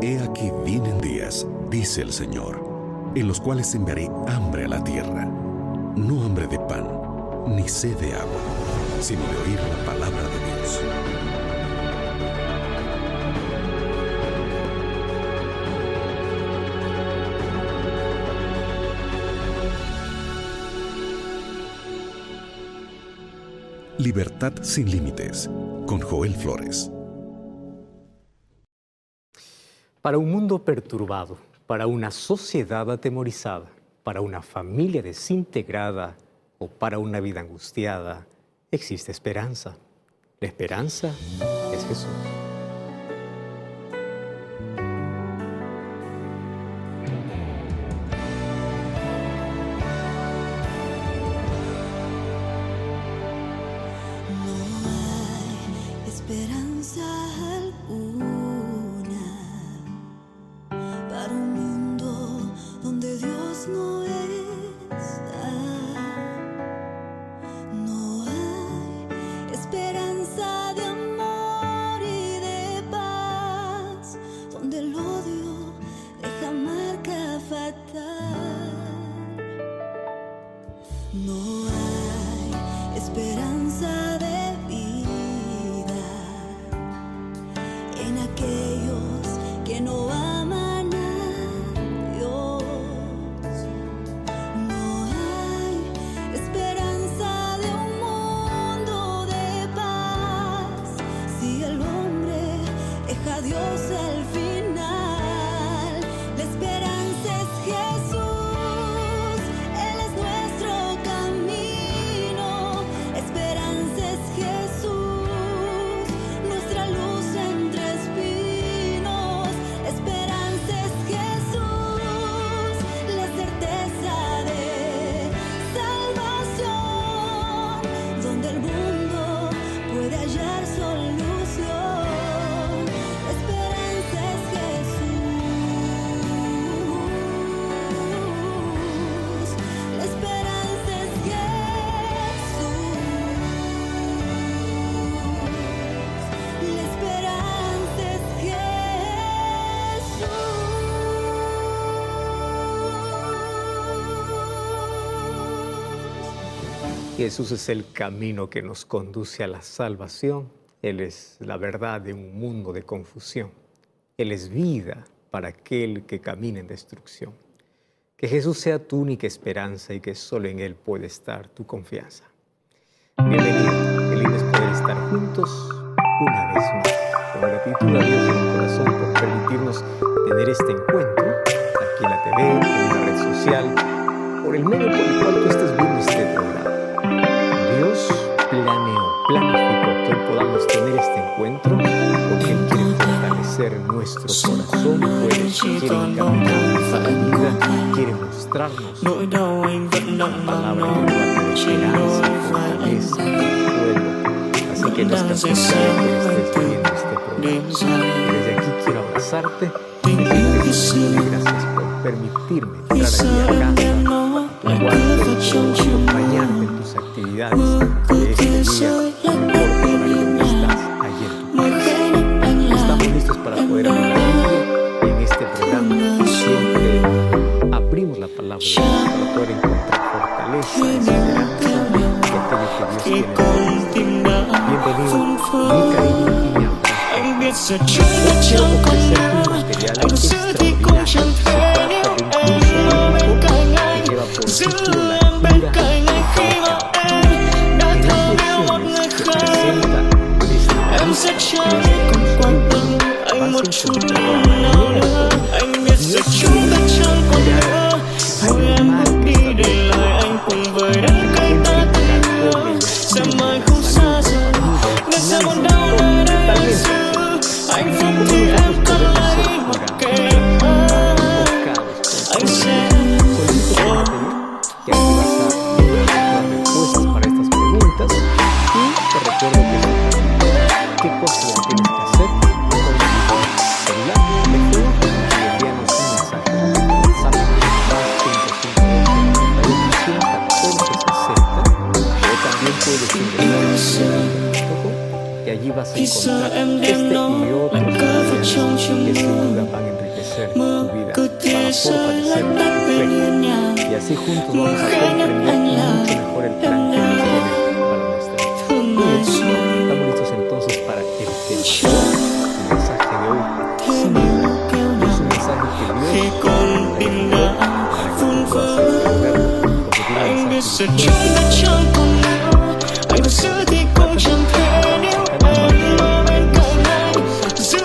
He aquí vienen días, dice el Señor, en los cuales enviaré hambre a la tierra, no hambre de pan, ni sed de agua, sino de oír la palabra de Dios. Libertad sin límites, con Joel Flores. Para un mundo perturbado, para una sociedad atemorizada, para una familia desintegrada o para una vida angustiada, existe esperanza. La esperanza es Jesús. Jesús es el camino que nos conduce a la salvación. Él es la verdad de un mundo de confusión. Él es vida para aquel que camina en destrucción. Que Jesús sea tu única esperanza y que solo en Él puede estar tu confianza. Bienvenido, qué lindo es poder estar juntos una vez más. Con gratitud a Dios en el corazón por permitirnos tener este encuentro aquí en la TV, en una red social, por el medio por el cual tú estés viendo este programa. Dios planificó que hoy podamos tener este encuentro porque Él quiere fortalecer nuestro corazón, quiere encaminar nuestra vida, quiere mostrarnos la palabra que nos da esperanza, fortaleza, fuego. Así que nos castigamos que estés viendo este programa. Desde aquí quiero abrazarte y decirte gracias por permitirme entrar aquí a casa, a tu cuarto, acompañarte en tus actividades de este día, no importa con alguien que estás allí en tu casa. Estamos listos para poder hablar en este programa. Siempre abrimos la palabra de Dios para poder encontrar fortaleza, esperanza de aquello que Dios tiene para nosotros. Bienvenido, mi cariño y mi abrazo. Hoy quiero ofrecerte un material extraordinario. Se trata de un curso bíblico que lleva por título La cura pecado. En las lecciones que presenta esta pareja, vas a encontrar la manera como Dios quiere curar, animar esta debilidad, y allí vas a encontrar este y otros videos que sin duda van a así juntos vamos a comprender mucho mejor el plan que Dios tiene para nuestra vida. Muy bien, estamos listos entonces para el mensaje de hoy. Es un mensaje que Dios para que tú puedas entenderlo, porque tiene un mensaje anh giữ thì cũng chẳng thể nếu em ở bên cạnh anh, giữ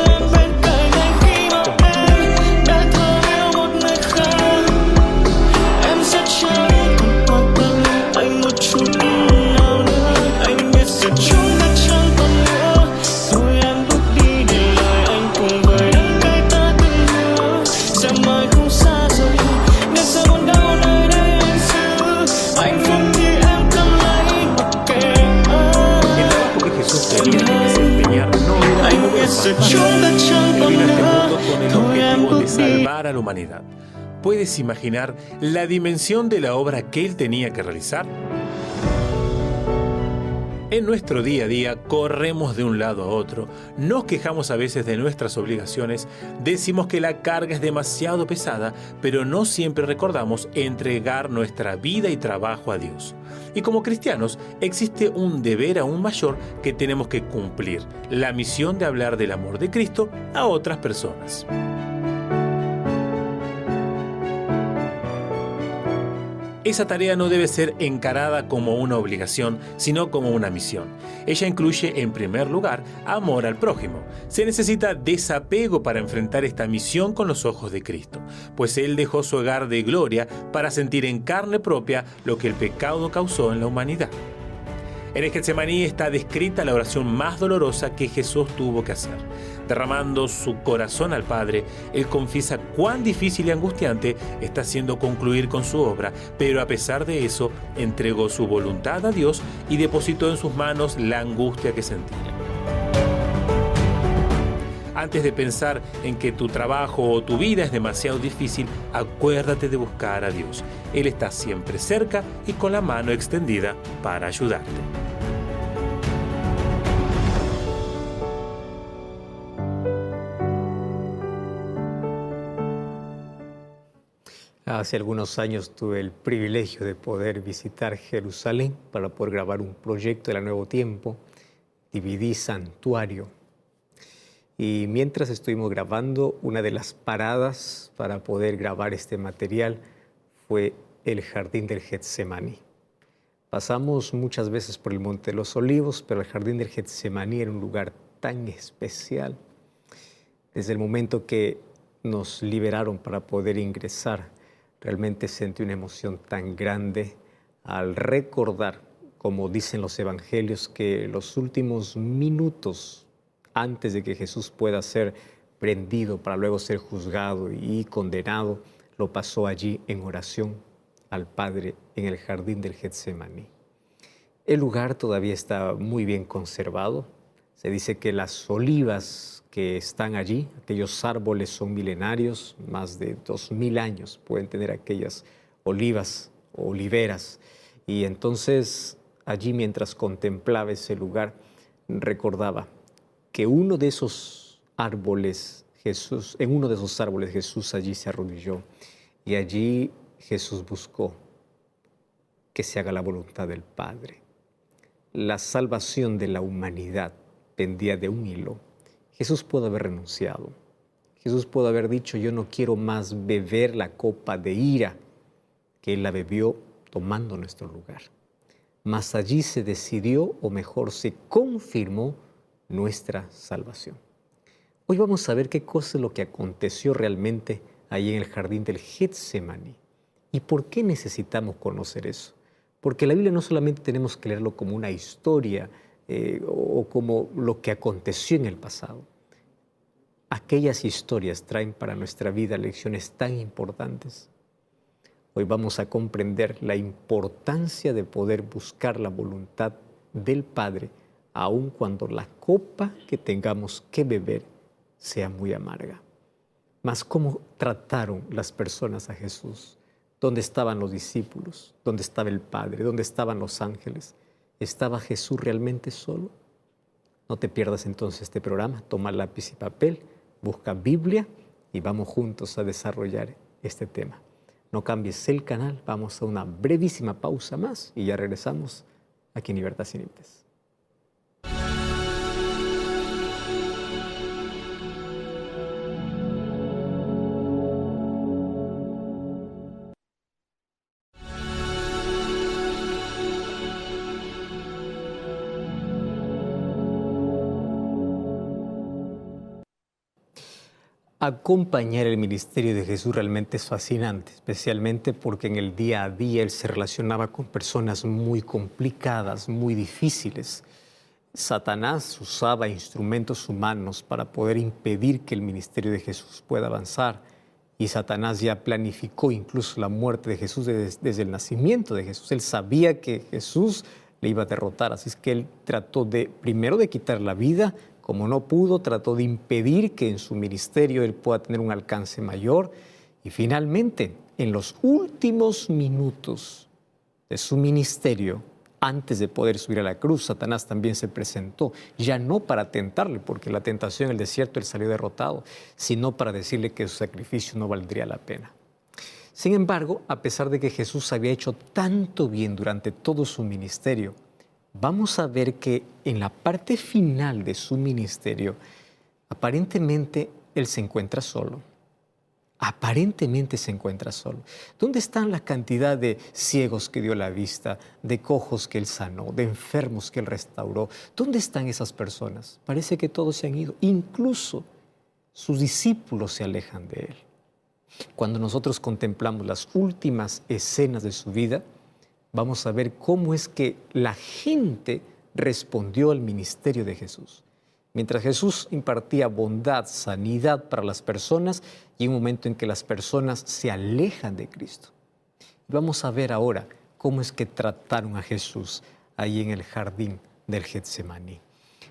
em bên cạnh anh khi mà em đã thương yêu một người khác. Em sẽ chẳng còn quan tâm anh một chút nào nữa, anh biết giờ chúng ta chẳng còn nữa, rồi em bước đi để lại anh cùng với những cái ta từng hứa, sẽ mãi không xa rời, nên sẽ buồn đau nơi đây anh giữ hạnh phúc thì em cần lấy mặc kệ. Jesús tenía que desempeñar no era algo más fácil. Él vino a este mundo con el objetivo de salvar a la humanidad. ¿Puedes imaginar la dimensión de la obra que él tenía que realizar? En nuestro día a día corremos de un lado a otro, nos quejamos a veces de nuestras obligaciones, decimos que la carga es demasiado pesada, pero no siempre recordamos entregar nuestra vida y trabajo a Dios. Y como cristianos existe un deber aún mayor que tenemos que cumplir, la misión de hablar del amor de Cristo a otras personas. Esa tarea no debe ser encarada como una obligación, sino como una misión. Ella incluye, en primer lugar, amor al prójimo. Se necesita desapego para enfrentar esta misión con los ojos de Cristo, pues Él dejó su hogar de gloria para sentir en carne propia lo que el pecado causó en la humanidad. En el Getsemaní está descrita la oración más dolorosa que Jesús tuvo que hacer. Derramando su corazón al Padre, Él confiesa cuán difícil y angustiante está siendo concluir con su obra, pero a pesar de eso, entregó su voluntad a Dios y depositó en sus manos la angustia que sentía. Antes de pensar en que tu trabajo o tu vida es demasiado difícil, acuérdate de buscar a Dios. Él está siempre cerca y con la mano extendida para ayudarte. Hace algunos años tuve el privilegio de poder visitar Jerusalén para poder grabar un proyecto de la Nuevo Tiempo, Dividí Santuario. Y mientras estuvimos grabando, una de las paradas para poder grabar este material fue el Jardín del Getsemaní. Pasamos muchas veces por el Monte de los Olivos, pero el Jardín del Getsemaní era un lugar tan especial. Desde el momento que nos liberaron para poder ingresar, realmente sentí una emoción tan grande al recordar, como dicen los evangelios, que los últimos minutos antes de que Jesús pueda ser prendido para luego ser juzgado y condenado, lo pasó allí en oración al Padre en el Jardín del Getsemaní. El lugar todavía está muy bien conservado. Se dice que las olivas que están allí, aquellos árboles son milenarios, más de 2000 años pueden tener aquellas olivas o oliveras. Y entonces allí, mientras contemplaba ese lugar, recordaba que en uno de esos árboles Jesús allí se arrodilló y allí Jesús buscó que se haga la voluntad del Padre. La salvación de la humanidad pendía de un hilo. Jesús pudo haber renunciado. Jesús pudo haber dicho, yo no quiero más beber la copa de ira que Él la bebió tomando nuestro lugar. Mas allí se decidió, o mejor, se confirmó nuestra salvación. Hoy vamos a ver qué cosa es lo que aconteció realmente ahí en el Jardín del Getsemaní. ¿Y por qué necesitamos conocer eso? Porque la Biblia no solamente tenemos que leerlo como una historia o como lo que aconteció en el pasado. Aquellas historias traen para nuestra vida lecciones tan importantes. Hoy vamos a comprender la importancia de poder buscar la voluntad del Padre, aun cuando la copa que tengamos que beber sea muy amarga. Mas ¿cómo trataron las personas a Jesús? ¿Dónde estaban los discípulos? ¿Dónde estaba el Padre? ¿Dónde estaban los ángeles? ¿Estaba Jesús realmente solo? No te pierdas entonces este programa. Toma lápiz y papel, busca Biblia y vamos juntos a desarrollar este tema. No cambies el canal, vamos a una brevísima pausa más y ya regresamos aquí en Libertad Sin Límites. Acompañar el ministerio de Jesús realmente es fascinante, especialmente porque en el día a día Él se relacionaba con personas muy complicadas, muy difíciles. Satanás usaba instrumentos humanos para poder impedir que el ministerio de Jesús pueda avanzar. Y Satanás ya planificó incluso la muerte de Jesús desde el nacimiento de Jesús. Él sabía que Jesús le iba a derrotar, así es que Él trató primero de quitar la vida. Como no pudo, trató de impedir que en su ministerio Él pueda tener un alcance mayor. Y finalmente, en los últimos minutos de su ministerio, antes de poder subir a la cruz, Satanás también se presentó, ya no para tentarle, porque la tentación en el desierto Él salió derrotado, sino para decirle que su sacrificio no valdría la pena. Sin embargo, a pesar de que Jesús había hecho tanto bien durante todo su ministerio, vamos a ver que en la parte final de su ministerio, aparentemente Él se encuentra solo. Aparentemente se encuentra solo. ¿Dónde están la cantidad de ciegos que dio la vista, de cojos que Él sanó, de enfermos que Él restauró? ¿Dónde están esas personas? Parece que todos se han ido. Incluso sus discípulos se alejan de Él. Cuando nosotros contemplamos las últimas escenas de su vida, vamos a ver cómo es que la gente respondió al ministerio de Jesús. Mientras Jesús impartía bondad, sanidad para las personas, y un momento en que las personas se alejan de Cristo. Vamos a ver ahora cómo es que trataron a Jesús ahí en el jardín del Getsemaní.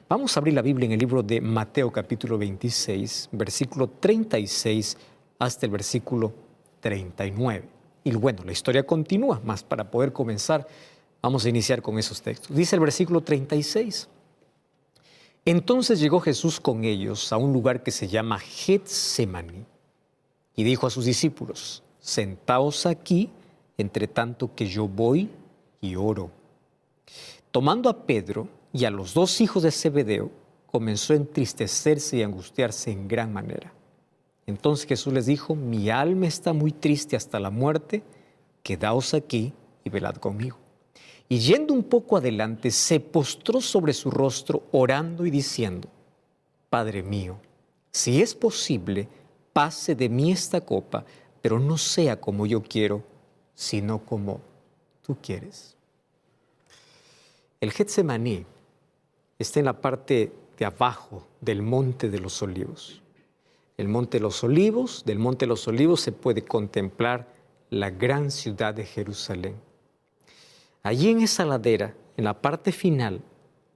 Vamos a abrir la Biblia en el libro de Mateo capítulo 26, versículo 36 hasta el versículo 39. Y bueno, la historia continúa, más para poder comenzar, vamos a iniciar con esos textos. Dice el versículo 36. Entonces llegó Jesús con ellos a un lugar que se llama Getsemaní y dijo a sus discípulos: sentaos aquí, entre tanto que yo voy y oro. Tomando a Pedro y a los dos hijos de Zebedeo, comenzó a entristecerse y angustiarse en gran manera. Entonces Jesús les dijo: mi alma está muy triste hasta la muerte, quedaos aquí y velad conmigo. Y yendo un poco adelante, se postró sobre su rostro, orando y diciendo: Padre mío, si es posible, pase de mí esta copa, pero no sea como yo quiero, sino como tú quieres. El Getsemaní está en la parte de abajo del Monte de los Olivos. El Monte de los Olivos, del Monte de los Olivos se puede contemplar la gran ciudad de Jerusalén. Allí en esa ladera, en la parte final,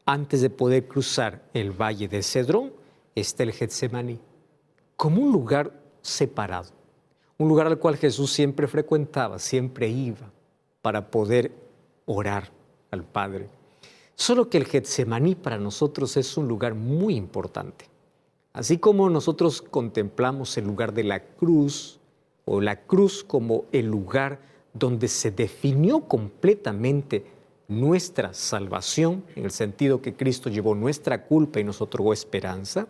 antes de poder cruzar el valle de Cedrón, está el Getsemaní, como un lugar separado, un lugar al cual Jesús siempre frecuentaba, siempre iba para poder orar al Padre. Solo que el Getsemaní para nosotros es un lugar muy importante. Así como nosotros contemplamos el lugar de la cruz, o la cruz como el lugar donde se definió completamente nuestra salvación, en el sentido que Cristo llevó nuestra culpa y nos otorgó esperanza,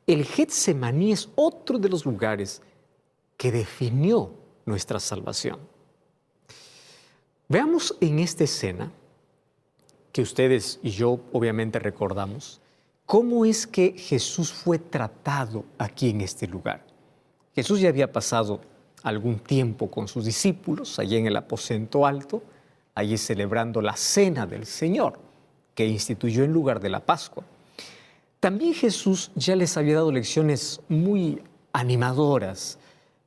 el Getsemaní es otro de los lugares que definió nuestra salvación. Veamos en esta escena, que ustedes y yo obviamente recordamos, cómo es que Jesús fue tratado aquí en este lugar. Jesús ya había pasado algún tiempo con sus discípulos, allí en el aposento alto, allí celebrando la cena del Señor, que instituyó en lugar de la Pascua. También Jesús ya les había dado lecciones muy animadoras.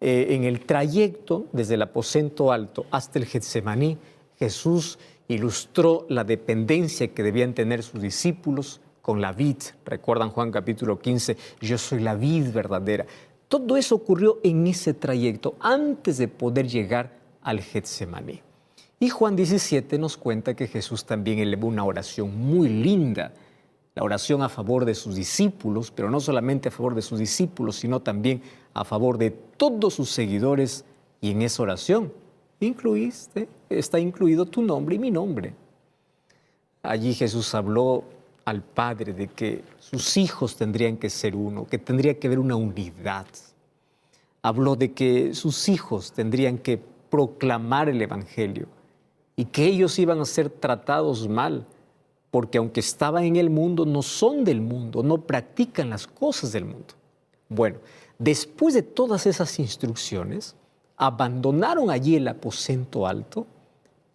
En el trayecto desde el aposento alto hasta el Getsemaní, Jesús ilustró la dependencia que debían tener sus discípulos con la vid. Recuerdan Juan capítulo 15, yo soy la vid verdadera. Todo eso ocurrió en ese trayecto antes de poder llegar al Getsemaní. Y Juan 17 nos cuenta que Jesús también elevó una oración muy linda, la oración a favor de sus discípulos, pero no solamente a favor de sus discípulos, sino también a favor de todos sus seguidores Y en esa oración está incluido tu nombre y mi nombre. Allí Jesús habló al Padre de que sus hijos tendrían que ser uno, que tendría que haber una unidad. Habló de que sus hijos tendrían que proclamar el Evangelio y que ellos iban a ser tratados mal, porque aunque estaban en el mundo, no son del mundo, no practican las cosas del mundo. Bueno, después de todas esas instrucciones, abandonaron allí el aposento alto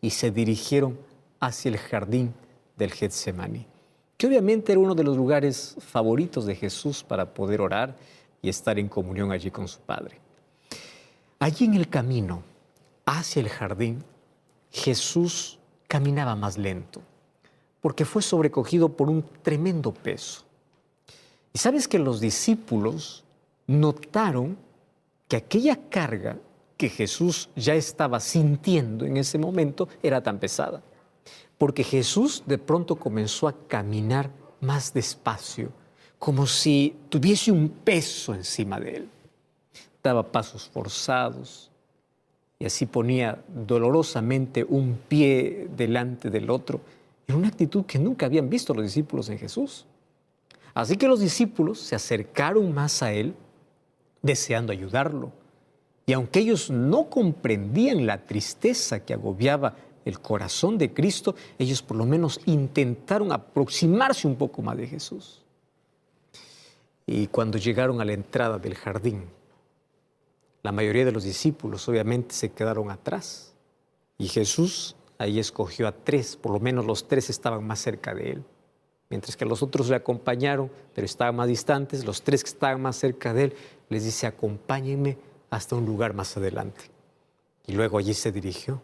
y se dirigieron hacia el jardín del Getsemaní, que obviamente era uno de los lugares favoritos de Jesús para poder orar y estar en comunión allí con su Padre. Allí en el camino hacia el jardín, Jesús caminaba más lento, porque fue sobrecogido por un tremendo peso. Y sabes que los discípulos notaron que aquella carga que Jesús ya estaba sintiendo en ese momento era tan pesada, porque Jesús de pronto comenzó a caminar más despacio, como si tuviese un peso encima de él. Daba pasos forzados y así ponía dolorosamente un pie delante del otro, en una actitud que nunca habían visto los discípulos en Jesús. Así que los discípulos se acercaron más a él, deseando ayudarlo. Y aunque ellos no comprendían la tristeza que agobiaba el corazón de Cristo, ellos por lo menos intentaron aproximarse un poco más de Jesús. Y cuando llegaron a la entrada del jardín, la mayoría de los discípulos obviamente se quedaron atrás. Y Jesús ahí escogió a 3, por lo menos los 3 estaban más cerca de él. Mientras que los otros le acompañaron, pero estaban más distantes, los 3 que estaban más cerca de él, les dice: acompáñenme hasta un lugar más adelante. Y luego allí se dirigió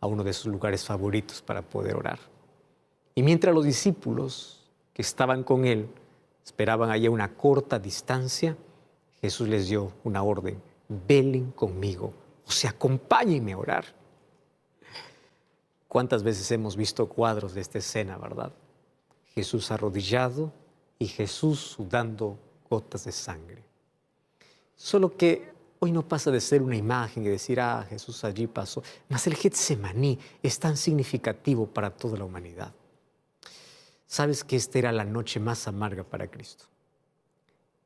a uno de sus lugares favoritos para poder orar. Y mientras los discípulos que estaban con él esperaban allí a una corta distancia, Jesús les dio una orden: velen conmigo, o sea, acompáñenme a orar. ¿Cuántas veces hemos visto cuadros de esta escena, verdad? Jesús arrodillado y Jesús sudando gotas de sangre. Solo que hoy no pasa de ser una imagen y decir: ah, Jesús allí pasó. Mas el Getsemaní es tan significativo para toda la humanidad. ¿Sabes que esta era la noche más amarga para Cristo?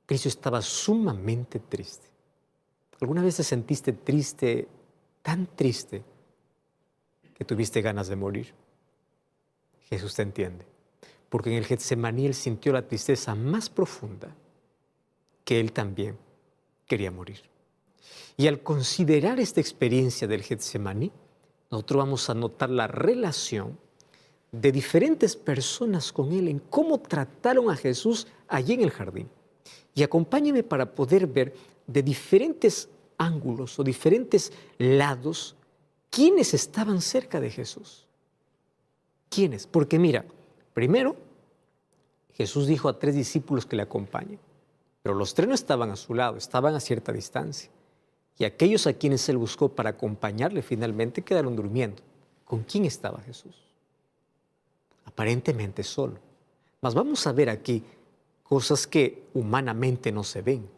Cristo estaba sumamente triste. ¿Alguna vez te sentiste triste, tan triste, que tuviste ganas de morir? Jesús te entiende, porque en el Getsemaní él sintió la tristeza más profunda, que él también quería morir. Y al considerar esta experiencia del Getsemaní, nosotros vamos a notar la relación de diferentes personas con él en cómo trataron a Jesús allí en el jardín. Y acompáñenme para poder ver de diferentes ángulos o diferentes lados quiénes estaban cerca de Jesús. ¿Quiénes? Porque mira, primero Jesús dijo a 3 discípulos que le acompañen, pero los 3 no estaban a su lado, estaban a cierta distancia. Y aquellos a quienes él buscó para acompañarle finalmente quedaron durmiendo. ¿Con quién estaba Jesús? Aparentemente solo. Mas vamos a ver aquí cosas que humanamente no se ven,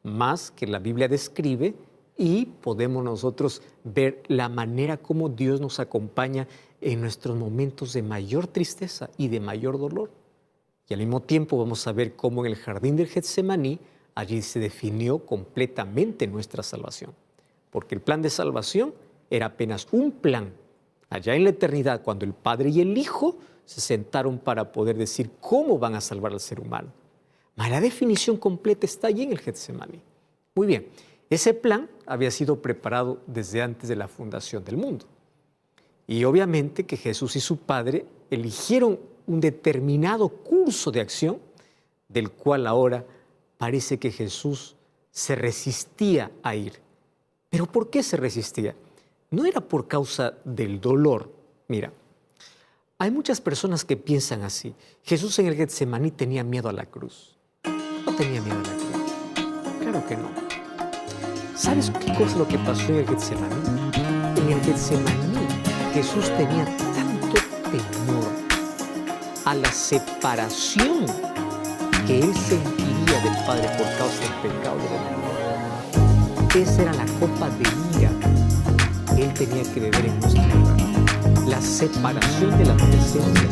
más que la Biblia describe, y podemos nosotros ver la manera como Dios nos acompaña en nuestros momentos de mayor tristeza y de mayor dolor. Y al mismo tiempo vamos a ver cómo en el jardín del Getsemaní allí se definió completamente nuestra salvación. Porque el plan de salvación era apenas un plan allá en la eternidad, cuando el Padre y el Hijo se sentaron para poder decir cómo van a salvar al ser humano. Mas la definición completa está allí en el Getsemaní. Muy bien, ese plan había sido preparado desde antes de la fundación del mundo. Y obviamente que Jesús y su Padre eligieron un determinado curso de acción, del cual ahora parece que Jesús se resistía a ir. ¿Pero por qué se resistía? No era por causa del dolor. Mira, hay muchas personas que piensan así. Jesús en el Getsemaní tenía miedo a la cruz. No tenía miedo a la cruz. Claro que no. ¿Sabes qué cosa es lo que pasó en el Getsemaní? En el Getsemaní Jesús tenía tanto temor a la separación que él sentiría del Padre por causa del pecado de la humanidad. esa era la copa de ira que Él tenía que beber en nuestro lugar. La separación de la presencia.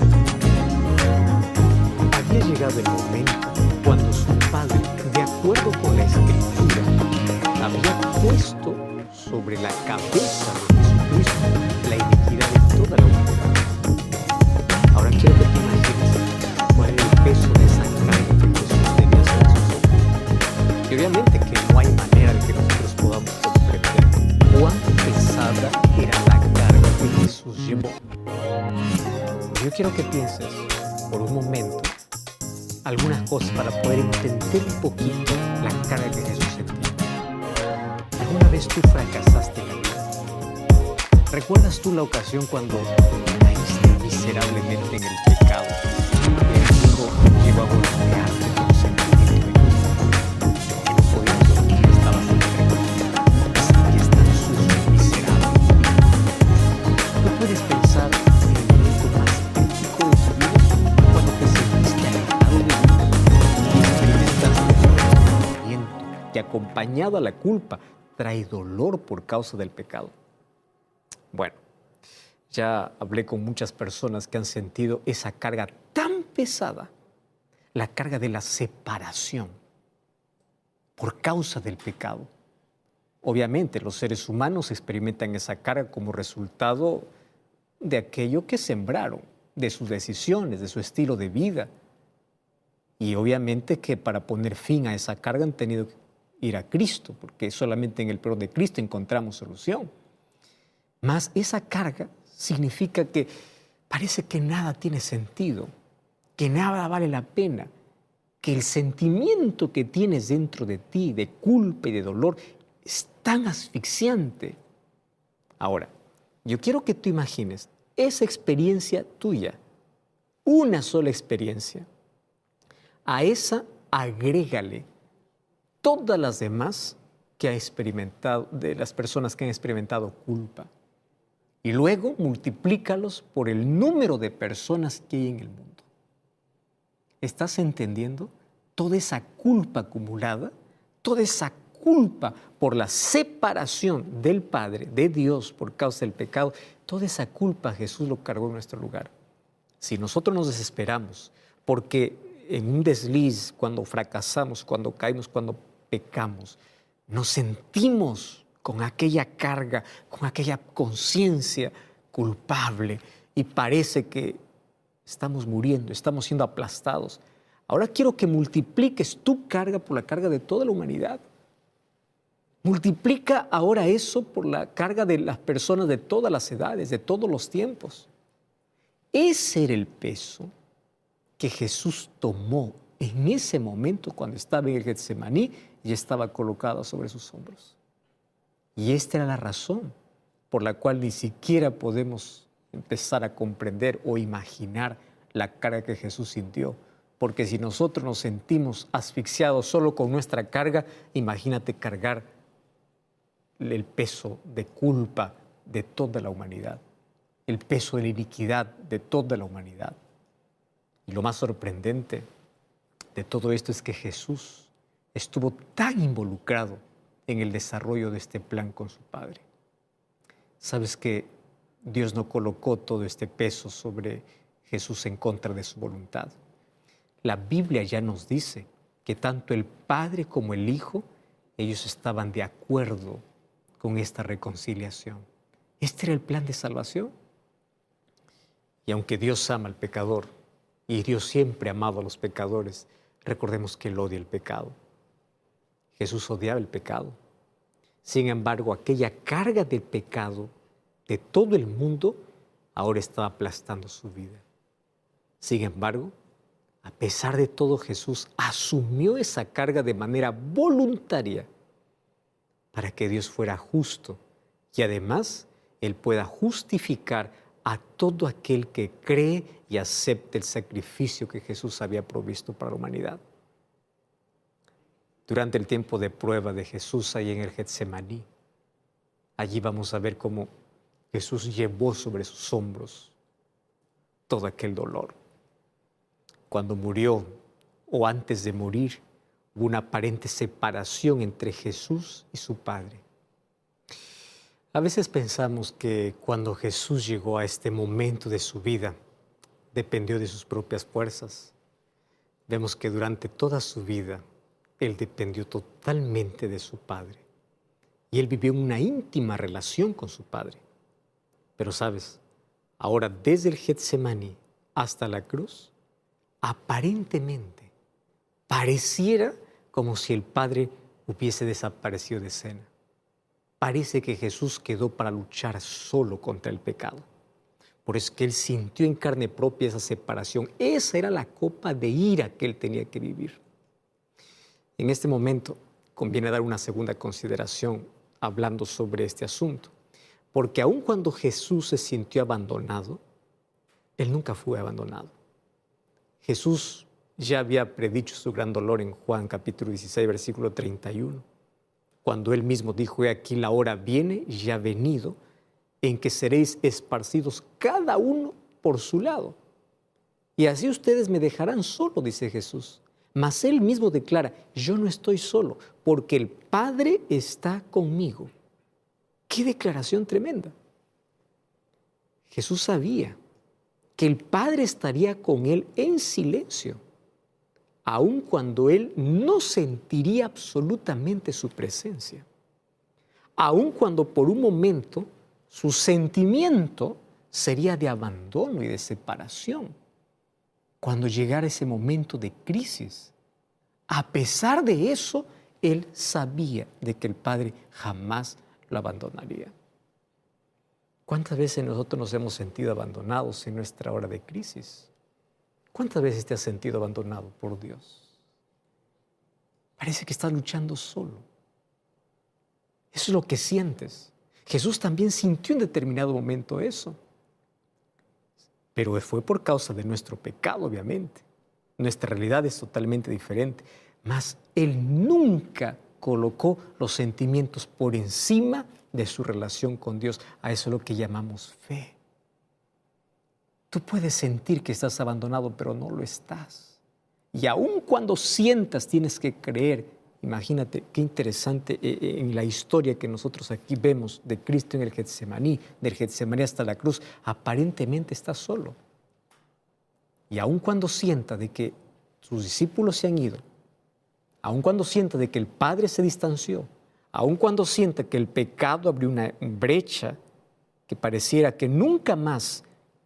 Había llegado el momento cuando su Padre, de acuerdo con la Escritura, había puesto sobre la cabeza de Jesucristo la iniquidad de toda la humanidad. Ahora quiero que te imagines cuál era el peso de esa carga que Jesús tenía sobre sus hombros. Y obviamente que no hay manera de que nosotros podamos comprender cuán pesada era la carga que Jesús llevó. Yo quiero que pienses por un momento algunas cosas para poder entender un poquito la carga que Jesús sentía. ¿Alguna vez tú fracasaste en la vida? ¿Recuerdas tú la ocasión cuando caíste miserablemente en el pecado? El hijo llegó a golpearte con sentimiento de culpa. Que no podías dormir, estabas entregado. Sentías tan sucio, miserable. Tú puedes pensar en el momento más crítico de tu vida, cuando te sentiste alejado de Dios y experimentaste el arrepentimiento que, acompañado a la culpa, trae dolor por causa del pecado. Bueno, ya hablé con muchas personas que han sentido esa carga tan pesada, la carga de la separación por causa del pecado. Obviamente, los seres humanos experimentan esa carga como resultado de aquello que sembraron, de sus decisiones, de su estilo de vida. Y obviamente que para poner fin a esa carga han tenido que ir a Cristo, porque solamente en el perdón de Cristo encontramos solución. Mas esa carga significa que parece que nada tiene sentido, que nada vale la pena, que el sentimiento que tienes dentro de ti de culpa y de dolor es tan asfixiante. Ahora, yo quiero que tú imagines esa experiencia tuya, una sola experiencia. A esa agrégale todas las demás que ha experimentado, de las personas que han experimentado culpa. Y luego multiplícalos por el número de personas que hay en el mundo. ¿Estás entendiendo? Toda esa culpa acumulada, toda esa culpa por la separación del Padre, de Dios, por causa del pecado, toda esa culpa Jesús lo cargó en nuestro lugar. Si nosotros nos desesperamos porque en un desliz, cuando fracasamos, cuando caímos, cuando pecamos, nos sentimos con aquella carga, con aquella conciencia culpable y parece que estamos muriendo, estamos siendo aplastados. Ahora quiero que multipliques tu carga por la carga de toda la humanidad. Multiplica ahora eso por la carga de las personas de todas las edades, de todos los tiempos. Ese era el peso que Jesús tomó en ese momento cuando estaba en el Getsemaní y estaba colocado sobre sus hombros. Y esta era la razón por la cual ni siquiera podemos empezar a comprender o imaginar la carga que Jesús sintió. Porque si nosotros nos sentimos asfixiados solo con nuestra carga, imagínate cargar el peso de culpa de toda la humanidad, el peso de la iniquidad de toda la humanidad. Y lo más sorprendente de todo esto es que Jesús estuvo tan involucrado en el desarrollo de este plan con su Padre. ¿Sabes que Dios no colocó todo este peso sobre Jesús en contra de su voluntad? La Biblia ya nos dice que tanto el Padre como el Hijo, ellos estaban de acuerdo con esta reconciliación. Este era el plan de salvación. Y aunque Dios ama al pecador, y Dios siempre ha amado a los pecadores, recordemos que Él odia el pecado. Jesús odiaba el pecado. Sin embargo, aquella carga del pecado de todo el mundo ahora estaba aplastando su vida. Sin embargo, a pesar de todo, Jesús asumió esa carga de manera voluntaria para que Dios fuera justo y además Él pueda justificar a todo aquel que cree y acepte el sacrificio que Jesús había provisto para la humanidad. Durante el tiempo de prueba de Jesús ahí en el Getsemaní, allí vamos a ver cómo Jesús llevó sobre sus hombros todo aquel dolor. Cuando murió o antes de morir, Hubo una aparente separación entre Jesús y su Padre. A veces pensamos que cuando Jesús llegó a este momento de su vida, dependió de sus propias fuerzas. Vemos que durante toda su vida, Él dependió totalmente de su Padre. Y Él vivió una íntima relación con su Padre. Pero sabes, ahora desde el Getsemaní hasta la cruz, aparentemente pareciera como si el Padre hubiese desaparecido de escena. Parece que Jesús quedó para luchar solo contra el pecado. Por eso es que Él sintió en carne propia esa separación. Esa era la copa de ira que Él tenía que vivir. En este momento conviene dar una segunda consideración hablando sobre este asunto. Porque aun cuando Jesús se sintió abandonado, Él nunca fue abandonado. Jesús ya había predicho su gran dolor en Juan capítulo 16, versículo 31, cuando Él mismo dijo: he aquí la hora viene, ya ha venido, en que seréis esparcidos cada uno por su lado. Y así ustedes me dejarán solo, dice Jesús. Mas Él mismo declara: yo no estoy solo, porque el Padre está conmigo. ¡Qué declaración tremenda! Jesús sabía que el Padre estaría con Él en silencio, aun cuando Él no sentiría absolutamente su presencia. Aun cuando por un momento su sentimiento sería de abandono y de separación. Cuando llegara ese momento de crisis, a pesar de eso, Él sabía de que el Padre jamás lo abandonaría. ¿Cuántas veces nosotros nos hemos sentido abandonados en nuestra hora de crisis? ¿Cuántas veces te has sentido abandonado por Dios? Parece que estás luchando solo. Eso es lo que sientes. Jesús también sintió en determinado momento eso. Pero fue por causa de nuestro pecado, obviamente. Nuestra realidad es totalmente diferente. Mas Él nunca colocó los sentimientos por encima de su relación con Dios. A eso es lo que llamamos fe. Tú puedes sentir que estás abandonado, pero no lo estás. Y aun cuando sientas, tienes que creer. Imagínate qué interesante en la historia que nosotros aquí vemos de Cristo en el Getsemaní, del Getsemaní hasta la cruz, aparentemente está solo. Y aun cuando sienta de que sus discípulos se han ido, aun cuando sienta de que el Padre se distanció, aun cuando sienta que el pecado abrió una brecha que pareciera que nunca más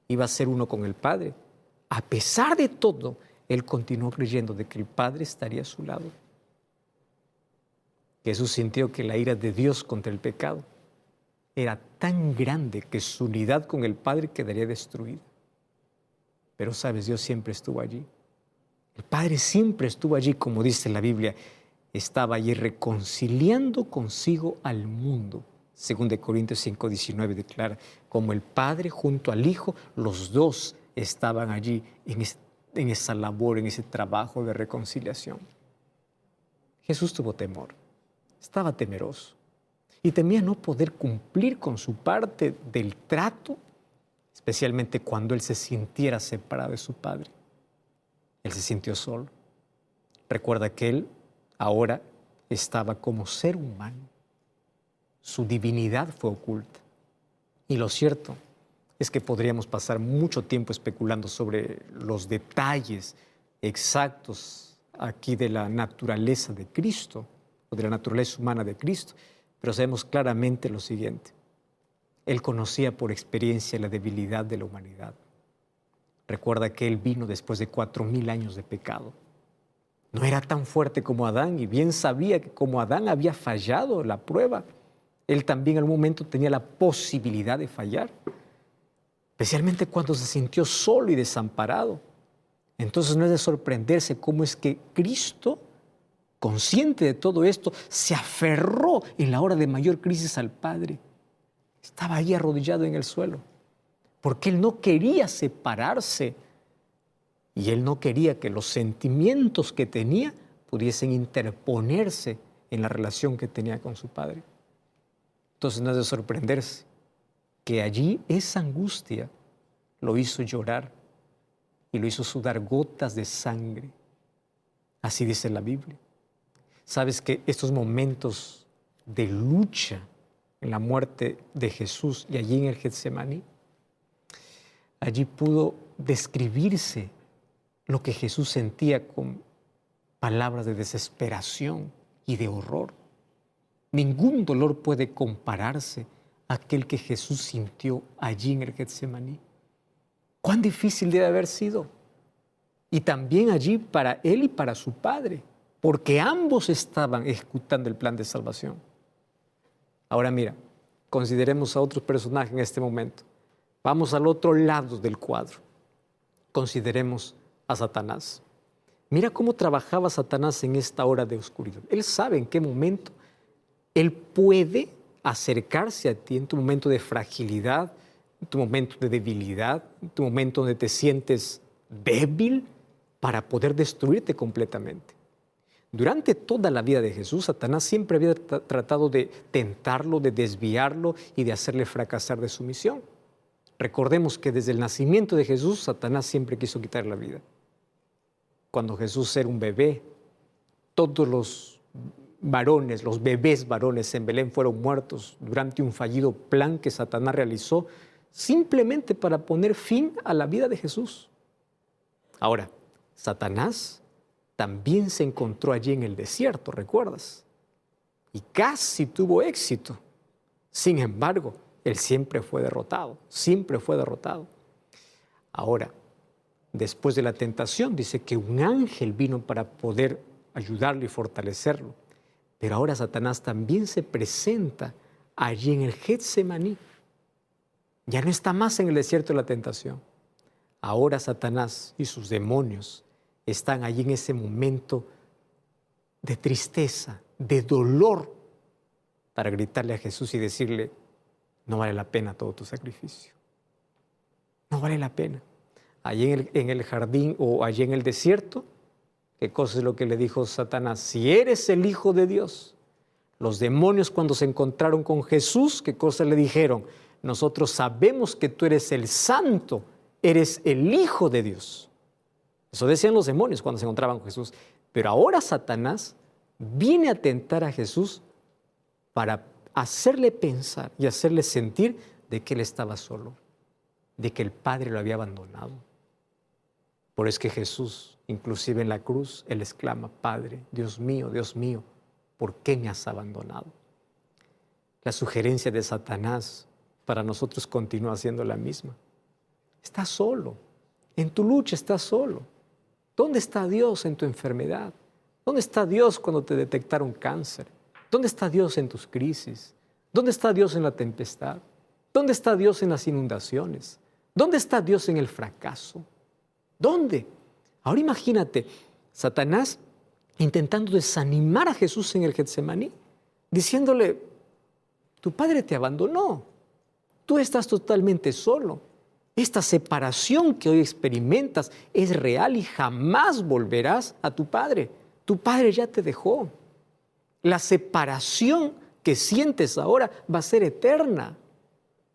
iba a ser uno con el Padre, a pesar de todo, Él continuó creyendo de que el Padre estaría a su lado. Jesús sintió que la ira de Dios contra el pecado era tan grande que su unidad con el Padre quedaría destruida. Pero sabes, Dios siempre estuvo allí. El Padre siempre estuvo allí, como dice la Biblia. Estaba allí reconciliando consigo al mundo. 2 Corintios 5:19 declara: como el Padre junto al Hijo, los dos estaban allí en esa labor, en ese trabajo de reconciliación. Jesús tuvo temor. Estaba temeroso y temía no poder cumplir con su parte del trato, especialmente cuando Él se sintiera separado de su Padre. Él se sintió solo. Recuerda que Él ahora estaba como ser humano. Su divinidad fue oculta. Y lo cierto es que podríamos pasar mucho tiempo especulando sobre los detalles exactos aquí de la naturaleza de Cristo, o de la naturaleza humana de Cristo, pero sabemos claramente lo siguiente: Él conocía por experiencia la debilidad de la humanidad. Recuerda que Él vino después de 4000 años de pecado. No era tan fuerte como Adán, y bien sabía que como Adán había fallado la prueba, Él también en algún momento tenía la posibilidad de fallar, especialmente cuando se sintió solo y desamparado. Entonces no es de sorprenderse cómo es que Cristo, consciente de todo esto, se aferró en la hora de mayor crisis al Padre. Estaba ahí arrodillado en el suelo, porque Él no quería separarse y Él no quería que los sentimientos que tenía pudiesen interponerse en la relación que tenía con su Padre. Entonces no es de sorprenderse que allí esa angustia lo hizo llorar y lo hizo sudar gotas de sangre. Así dice la Biblia. Sabes que estos momentos de lucha en la muerte de Jesús y allí en el Getsemaní, allí pudo describirse lo que Jesús sentía con palabras de desesperación y de horror. Ningún dolor puede compararse a aquel que Jesús sintió allí en el Getsemaní. Cuán difícil debe haber sido. Y también allí para él y para su padre, porque ambos estaban ejecutando el plan de salvación. Ahora mira, consideremos a otros personajes en este momento. Vamos al otro lado del cuadro. Consideremos a Satanás. Mira cómo trabajaba Satanás en esta hora de oscuridad. Él sabe en qué momento él puede acercarse a ti en tu momento de fragilidad, en tu momento de debilidad, en tu momento donde te sientes débil, para poder destruirte completamente. Durante toda la vida de Jesús, Satanás siempre había tratado de tentarlo, de desviarlo y de hacerle fracasar de su misión. Recordemos que desde el nacimiento de Jesús, Satanás siempre quiso quitar la vida. Cuando Jesús era un bebé, todos los varones, los bebés varones en Belén fueron muertos durante un fallido plan que Satanás realizó simplemente para poner fin a la vida de Jesús. Ahora, Satanás también se encontró allí en el desierto, ¿recuerdas? Y casi tuvo éxito. Sin embargo, él siempre fue derrotado, siempre fue derrotado. Ahora, después de la tentación, dice que un ángel vino para poder ayudarlo y fortalecerlo. Pero ahora Satanás también se presenta allí en el Getsemaní. Ya no está más en el desierto de la tentación. Ahora Satanás y sus demonios están allí en ese momento de tristeza, de dolor, para gritarle a Jesús y decirle, no vale la pena todo tu sacrificio. No vale la pena. Allí en el jardín o allí en el desierto, ¿qué cosa es lo que le dijo Satanás? Si eres el Hijo de Dios. Los demonios cuando se encontraron con Jesús, ¿qué cosa le dijeron? Nosotros sabemos que tú eres el Santo, eres el Hijo de Dios. Eso decían los demonios cuando se encontraban con Jesús. Pero ahora Satanás viene a tentar a Jesús para hacerle pensar y hacerle sentir de que él estaba solo, de que el Padre lo había abandonado. Por eso es que Jesús, inclusive en la cruz, él exclama, Padre, Dios mío, ¿por qué me has abandonado? La sugerencia de Satanás para nosotros continúa siendo la misma. Estás solo, en tu lucha estás solo. ¿Dónde está Dios en tu enfermedad? ¿Dónde está Dios cuando te detectaron cáncer? ¿Dónde está Dios en tus crisis? ¿Dónde está Dios en la tempestad? ¿Dónde está Dios en las inundaciones? ¿Dónde está Dios en el fracaso? ¿Dónde? Ahora imagínate, Satanás intentando desanimar a Jesús en el Getsemaní, diciéndole, tu padre te abandonó, tú estás totalmente solo. Esta separación que hoy experimentas es real y jamás volverás a tu padre. Tu padre ya te dejó. La separación que sientes ahora va a ser eterna.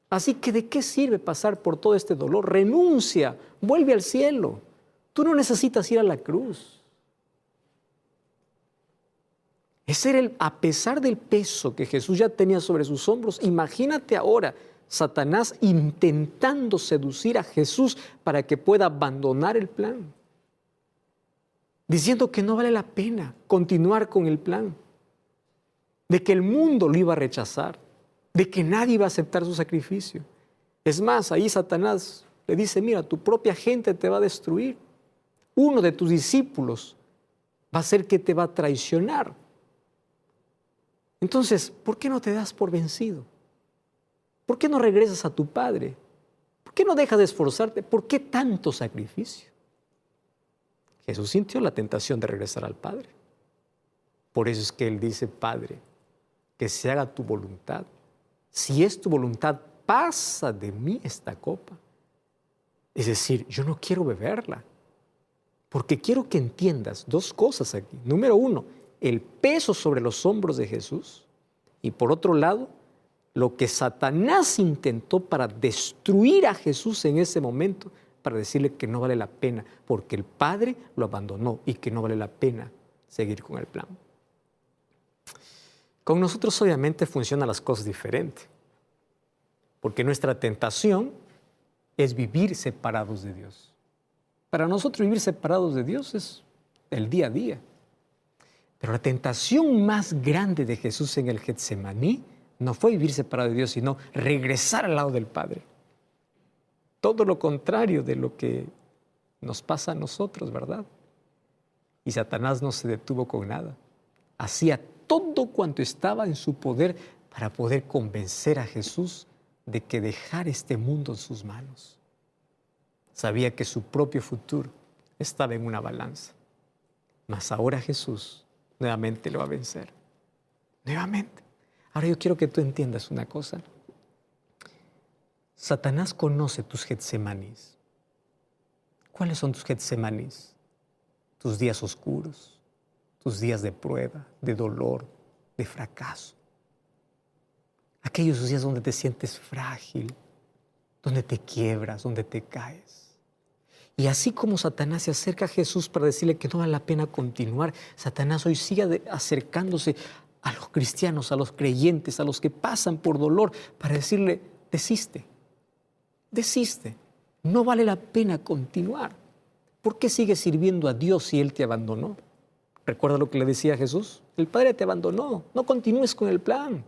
Así que ¿de qué sirve pasar por todo este dolor? Renuncia, vuelve al cielo. Tú no necesitas ir a la cruz. Ese era a pesar del peso que Jesús ya tenía sobre sus hombros, imagínate ahora Satanás intentando seducir a Jesús para que pueda abandonar el plan, diciendo que no vale la pena continuar con el plan, de que el mundo lo iba a rechazar, de que nadie iba a aceptar su sacrificio. Es más, ahí Satanás le dice, mira, tu propia gente te va a destruir. Uno de tus discípulos va a ser que te va a traicionar. Entonces, ¿por qué no te das por vencido? ¿Por qué no regresas a tu padre? ¿Por qué no dejas de esforzarte? ¿Por qué tanto sacrificio? Jesús sintió la tentación de regresar al Padre. Por eso es que Él dice, Padre, que se haga tu voluntad. Si es tu voluntad, pasa de mí esta copa. Es decir, yo no quiero beberla, porque quiero que entiendas dos cosas aquí. Número uno, el peso sobre los hombros de Jesús. Y por otro lado, lo que Satanás intentó para destruir a Jesús en ese momento, para decirle que no vale la pena, porque el Padre lo abandonó y que no vale la pena seguir con el plan. Con nosotros obviamente funcionan las cosas diferentes, porque nuestra tentación es vivir separados de Dios. Para nosotros vivir separados de Dios es el día a día. Pero la tentación más grande de Jesús en el Getsemaní no fue vivir separado de Dios, sino regresar al lado del Padre. Todo lo contrario de lo que nos pasa a nosotros, ¿verdad? Y Satanás no se detuvo con nada. Hacía todo cuanto estaba en su poder para poder convencer a Jesús de que dejara este mundo en sus manos. Sabía que su propio futuro estaba en una balanza. Mas ahora Jesús nuevamente lo va a vencer. Nuevamente. Ahora yo quiero que tú entiendas una cosa. Satanás conoce tus Getsemanis. ¿Cuáles son tus Getsemanis? Tus días oscuros, tus días de prueba, de dolor, de fracaso. Aquellos días donde te sientes frágil, donde te quiebras, donde te caes. Y así como Satanás se acerca a Jesús para decirle que no vale la pena continuar, Satanás hoy sigue acercándose a los cristianos, a los creyentes, a los que pasan por dolor, para decirle, desiste, desiste, no vale la pena continuar. ¿Por qué sigues sirviendo a Dios si Él te abandonó? ¿Recuerda lo que le decía a Jesús? El Padre te abandonó, no continúes con el plan.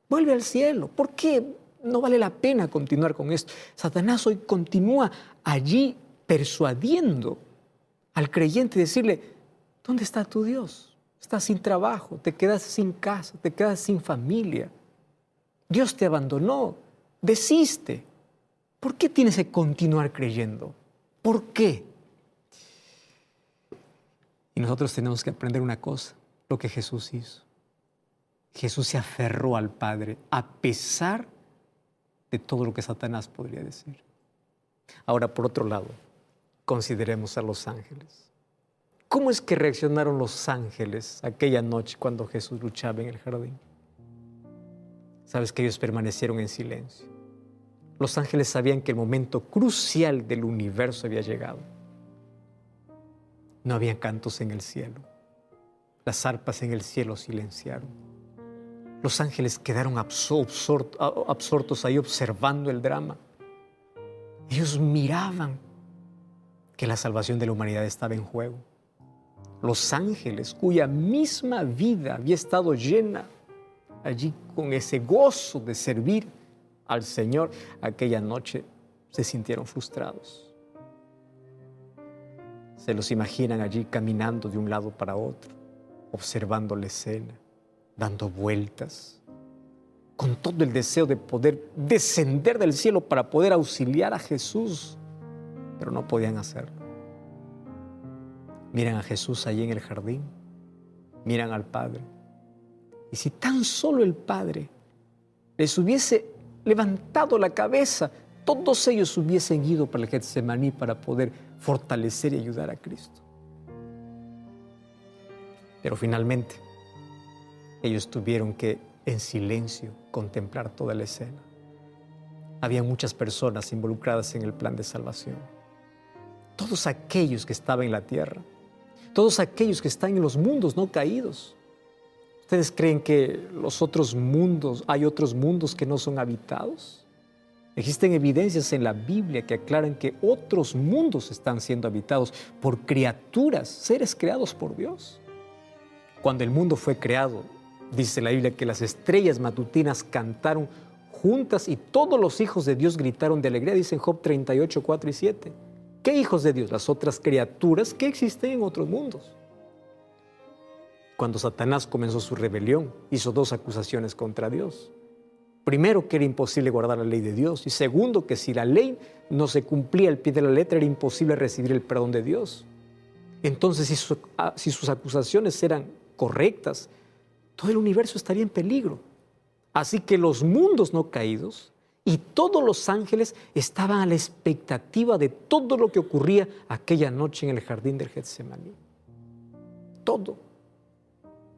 Vuelve al cielo. ¿Por qué no vale la pena continuar con esto? Satanás hoy continúa allí persuadiendo al creyente, decirle, ¿dónde está tu Dios? Estás sin trabajo, te quedas sin casa, te quedas sin familia. Dios te abandonó, desiste. ¿Por qué tienes que continuar creyendo? ¿Por qué? Y nosotros tenemos que aprender una cosa, lo que Jesús hizo. Jesús se aferró al Padre a pesar de todo lo que Satanás podría decir. Ahora, por otro lado, consideremos a los ángeles. ¿Cómo es que reaccionaron los ángeles aquella noche cuando Jesús luchaba en el jardín? Sabes que ellos permanecieron en silencio. Los ángeles sabían que el momento crucial del universo había llegado. No había cantos en el cielo. Las arpas en el cielo silenciaron. Los ángeles quedaron absortos ahí observando el drama. Ellos miraban que la salvación de la humanidad estaba en juego. Los ángeles, cuya misma vida había estado llena allí con ese gozo de servir al Señor, aquella noche se sintieron frustrados. Se los imaginan allí caminando de un lado para otro, observando la escena, dando vueltas, con todo el deseo de poder descender del cielo para poder auxiliar a Jesús, pero no podían hacerlo. Miran a Jesús allí en el jardín, miran al Padre, y si tan solo el Padre les hubiese levantado la cabeza, todos ellos hubiesen ido para el Getsemaní para poder fortalecer y ayudar a Cristo. Pero finalmente, ellos tuvieron que, en silencio, contemplar toda la escena. Había muchas personas involucradas en el plan de salvación. Todos aquellos que estaban en la tierra, todos aquellos que están en los mundos no caídos. ¿Ustedes creen que los otros mundos, hay otros mundos que no son habitados? Existen evidencias en la Biblia que aclaran que otros mundos están siendo habitados por criaturas, seres creados por Dios. Cuando el mundo fue creado, dice la Biblia que las estrellas matutinas cantaron juntas y todos los hijos de Dios gritaron de alegría, dice en Job 38, 4 y 7. ¿Qué hijos de Dios? Las otras criaturas que existen en otros mundos. Cuando Satanás comenzó su rebelión, hizo dos acusaciones contra Dios. Primero, que era imposible guardar la ley de Dios. Y segundo, que si la ley no se cumplía al pie de la letra, era imposible recibir el perdón de Dios. Entonces, si sus acusaciones eran correctas, todo el universo estaría en peligro. Así que los mundos no caídos y todos los ángeles estaban a la expectativa de todo lo que ocurría aquella noche en el jardín del Getsemaní. Todo.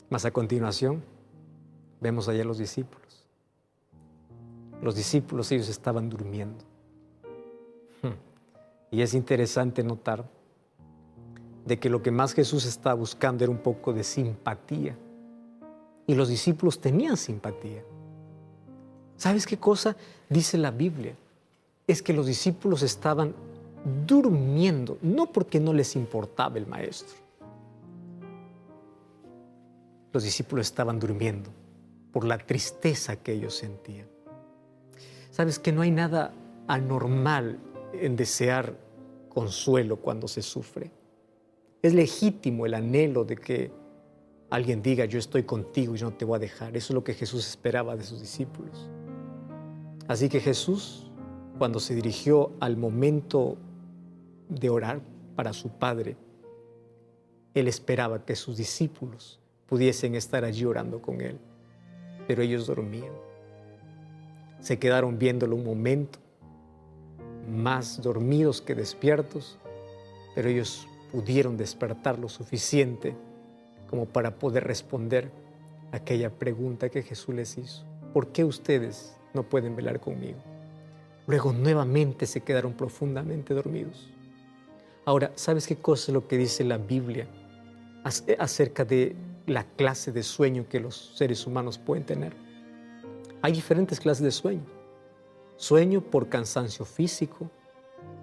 Mas a continuación, vemos allá a los discípulos. Los discípulos, ellos estaban durmiendo. Y es interesante notar de que lo que más Jesús estaba buscando era un poco de simpatía y los discípulos tenían simpatía. ¿Sabes qué cosa dice la Biblia? Es que los discípulos estaban durmiendo, no porque no les importaba el maestro. Los discípulos estaban durmiendo por la tristeza que ellos sentían. ¿Sabes que no hay nada anormal en desear consuelo cuando se sufre? Es legítimo el anhelo de que alguien diga, yo estoy contigo y yo no te voy a dejar. Eso es lo que Jesús esperaba de sus discípulos. Así que Jesús, cuando se dirigió al momento de orar para su Padre, Él esperaba que sus discípulos pudiesen estar allí orando con Él. Pero ellos dormían. Se quedaron viéndolo un momento, más dormidos que despiertos, pero ellos pudieron despertar lo suficiente como para poder responder a aquella pregunta que Jesús les hizo. ¿Por qué ustedes no pueden velar conmigo? Luego nuevamente se quedaron profundamente dormidos. Ahora, ¿sabes qué cosa es lo que dice la Biblia acerca de la clase de sueño que los seres humanos pueden tener? Hay diferentes clases de sueño. Sueño por cansancio físico,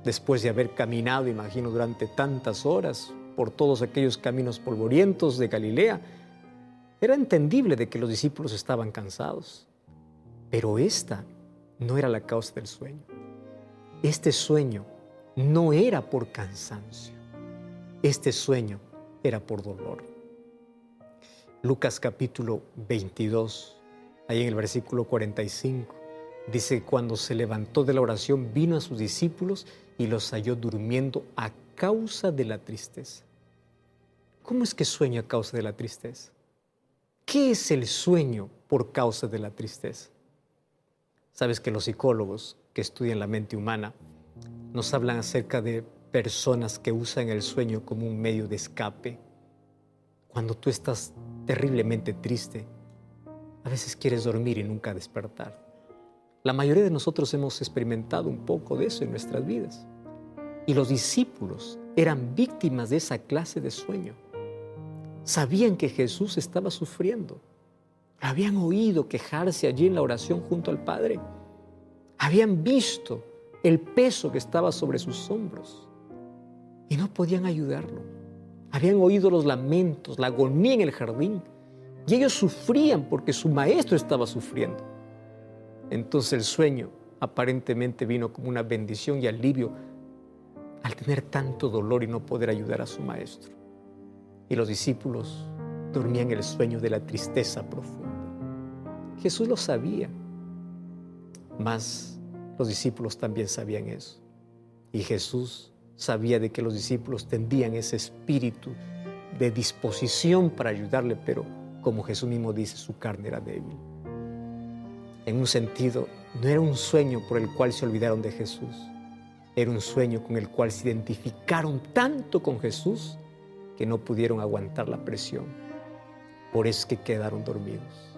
después de haber caminado, imagino, durante tantas horas por todos aquellos caminos polvorientos de Galilea. Era entendible de que los discípulos estaban cansados, pero esta no era la causa del sueño. Este sueño no era por cansancio, este sueño era por dolor. Lucas capítulo 22, ahí en el versículo 45, dice que cuando se levantó de la oración vino a sus discípulos y los halló durmiendo a causa de la tristeza. ¿Cómo es que sueño a causa de la tristeza? ¿Qué es el sueño por causa de la tristeza? Sabes que los psicólogos que estudian la mente humana nos hablan acerca de personas que usan el sueño como un medio de escape. Cuando tú estás terriblemente triste, a veces quieres dormir y nunca despertar. La mayoría de nosotros hemos experimentado un poco de eso en nuestras vidas. Y los discípulos eran víctimas de esa clase de sueño. Sabían que Jesús estaba sufriendo. Lo habían oído quejarse allí en la oración junto al Padre. Habían visto el peso que estaba sobre sus hombros y no podían ayudarlo. Habían oído los lamentos, la agonía en el jardín, y ellos sufrían porque su maestro estaba sufriendo. Entonces el sueño aparentemente vino como una bendición y alivio al tener tanto dolor y no poder ayudar a su maestro. Y los discípulos dormían el sueño de la tristeza profunda. Jesús lo sabía, mas los discípulos también sabían eso. Y Jesús sabía de que los discípulos tendrían ese espíritu de disposición para ayudarle, pero como Jesús mismo dice, su carne era débil. En un sentido, no era un sueño por el cual se olvidaron de Jesús. Era un sueño con el cual se identificaron tanto con Jesús que no pudieron aguantar la presión. Por eso es que quedaron dormidos.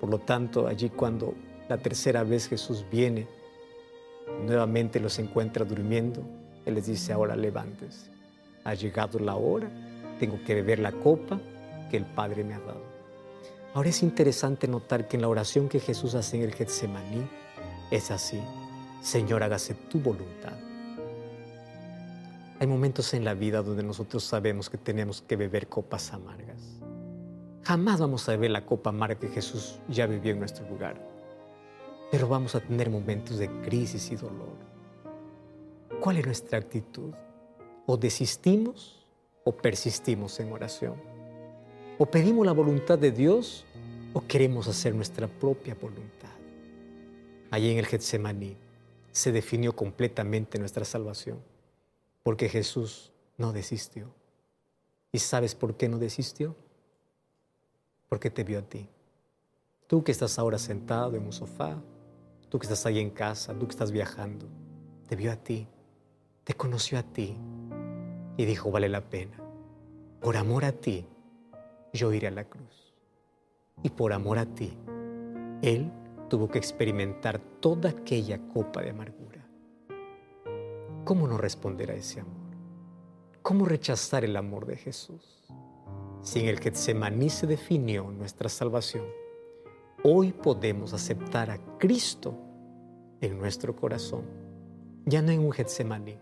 Por lo tanto, allí cuando la tercera vez Jesús viene, nuevamente los encuentra durmiendo, Él les dice, ahora levántense. Ha llegado la hora, tengo que beber la copa que el Padre me ha dado. Ahora es interesante notar que en la oración que Jesús hace en el Getsemaní es así: Señor, hágase tu voluntad. Hay momentos en la vida donde nosotros sabemos que tenemos que beber copas amargas. Jamás vamos a beber la copa amarga que Jesús ya bebió en nuestro lugar, pero vamos a tener momentos de crisis y dolor. ¿Cuál es nuestra actitud? ¿O desistimos o persistimos en oración? ¿O pedimos la voluntad de Dios o queremos hacer nuestra propia voluntad? Allí en el Getsemaní se definió completamente nuestra salvación, porque Jesús no desistió. ¿Y sabes por qué no desistió? Porque te vio a ti. Tú que estás ahora sentado en un sofá, tú que estás ahí en casa, tú que estás viajando, te vio a ti, te conoció a ti y dijo, vale la pena. Por amor a ti, yo iré a la cruz. Y por amor a ti, Él tuvo que experimentar toda aquella copa de amargura. ¿Cómo no responder a ese amor? ¿Cómo rechazar el amor de Jesús? Si en el Getsemaní se definió nuestra salvación, hoy podemos aceptar a Cristo en nuestro corazón. Ya no en un Getsemaní,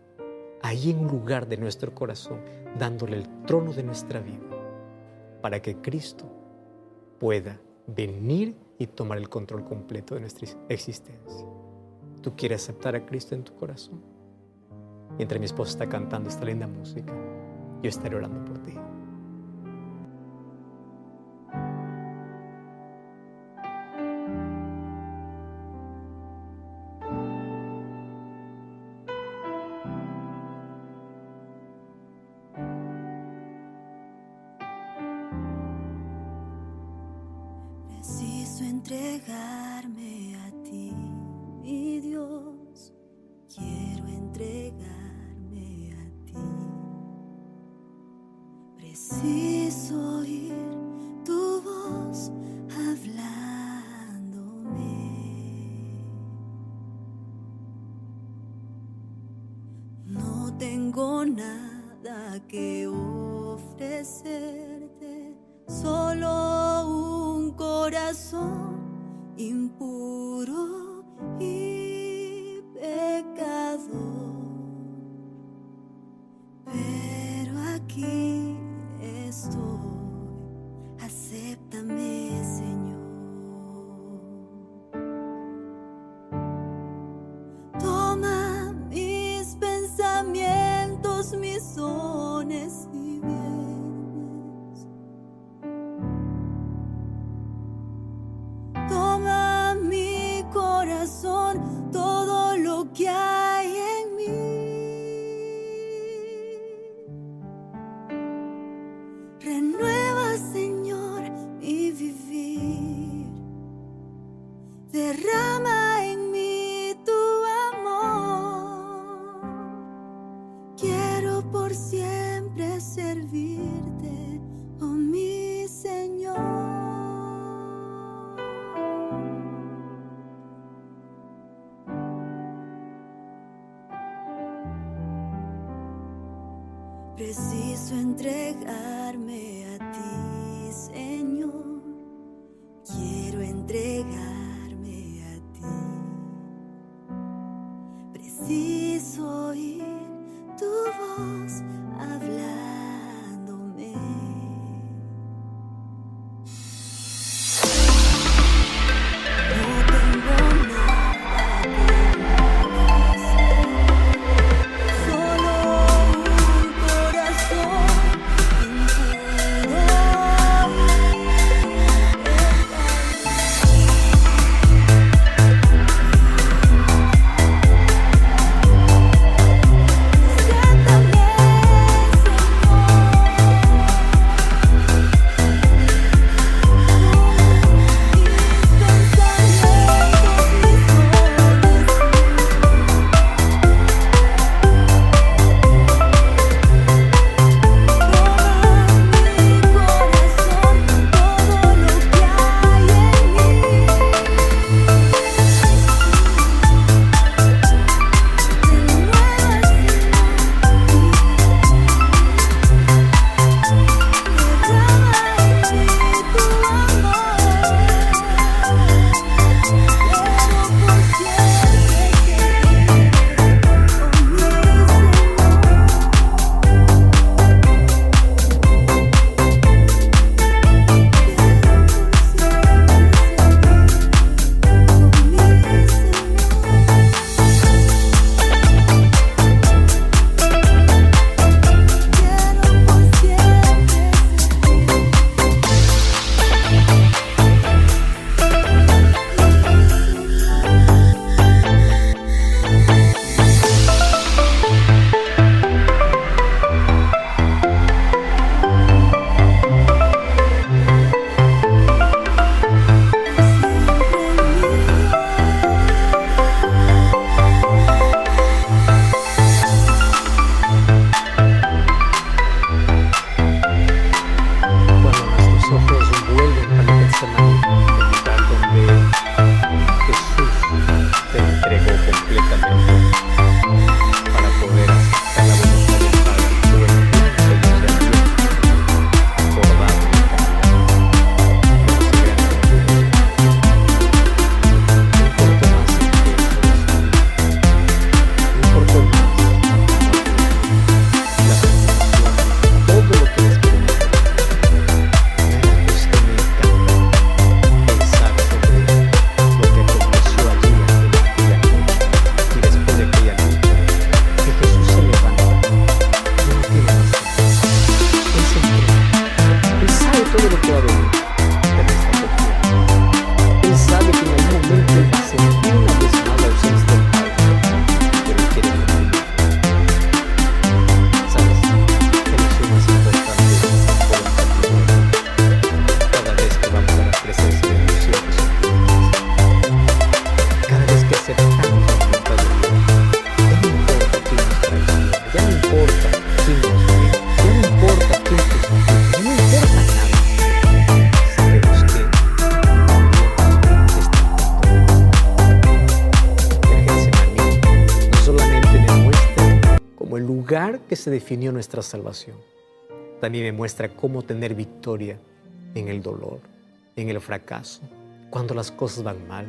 ahí en un lugar de nuestro corazón, dándole el trono de nuestra vida, para que Cristo pueda venir y tomar el control completo de nuestra existencia. ¿Tú quieres aceptar a Cristo en tu corazón? Mientras mi esposa está cantando esta linda música, yo estaré orando por ti. Preciso entregarme a ti, mi Dios. Quiero entregarme a ti. Preciso oír tu voz hablándome. No tengo nada que ofrecerte, solo un corazón impuro y pecador. Pero aquí estoy, acéptame, Señor. Toma mis pensamientos, mis dones y bienes. Toma mi corazón, todo lo que hay en mí. Renueva, Señor, mi vivir. Derrama en mí tu amor. Quiero por siempre servirte, oh mi Señor. Preciso entregarme a ti, Señor. Quiero entregarme a ti. Preciso oír tu voz hablándome. No tengo nada que ofrecer, solo un corazón lugar que se definió nuestra salvación. También me muestra cómo tener victoria en el dolor, en el fracaso, cuando las cosas van mal,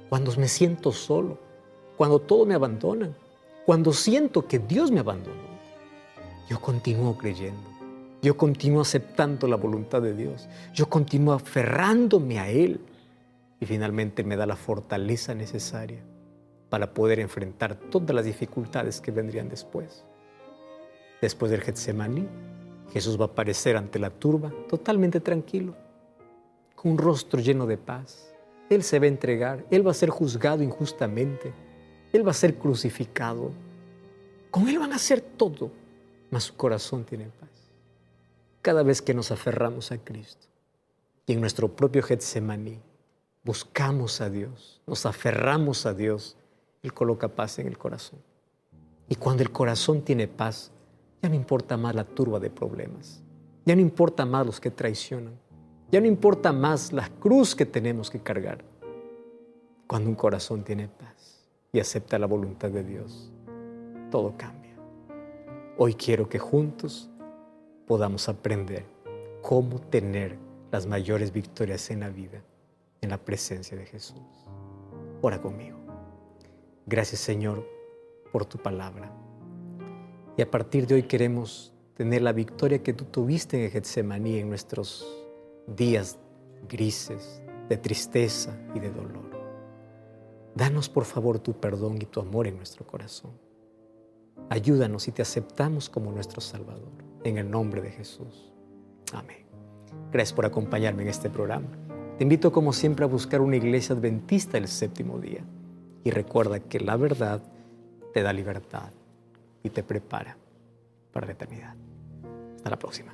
cuando me siento solo, cuando todo me abandona, cuando siento que Dios me abandonó. Yo continúo creyendo, yo continúo aceptando la voluntad de Dios, yo continúo aferrándome a Él y finalmente me da la fortaleza necesaria para poder enfrentar todas las dificultades que vendrían después. Después del Getsemaní, Jesús va a aparecer ante la turba totalmente tranquilo, con un rostro lleno de paz. Él se va a entregar, Él va a ser juzgado injustamente, Él va a ser crucificado. Con Él van a hacer todo, mas su corazón tiene paz. Cada vez que nos aferramos a Cristo y en nuestro propio Getsemaní buscamos a Dios, nos aferramos a Dios, Él coloca paz en el corazón. Y cuando el corazón tiene paz, ya no importa más la turba de problemas, ya no importa más los que traicionan, ya no importa más la cruz que tenemos que cargar. Cuando un corazón tiene paz y acepta la voluntad de Dios, todo cambia. Hoy quiero que juntos podamos aprender cómo tener las mayores victorias en la vida, en la presencia de Jesús. Ora conmigo. Gracias, Señor, por tu palabra. Y a partir de hoy queremos tener la victoria que tú tuviste en el Getsemaní en nuestros días grises, de tristeza y de dolor. Danos, por favor, tu perdón y tu amor en nuestro corazón. Ayúdanos y te aceptamos como nuestro Salvador. En el nombre de Jesús. Amén. Gracias por acompañarme en este programa. Te invito, como siempre, a buscar una iglesia adventista el séptimo día. Y recuerda que la verdad te da libertad y te prepara para la eternidad. Hasta la próxima.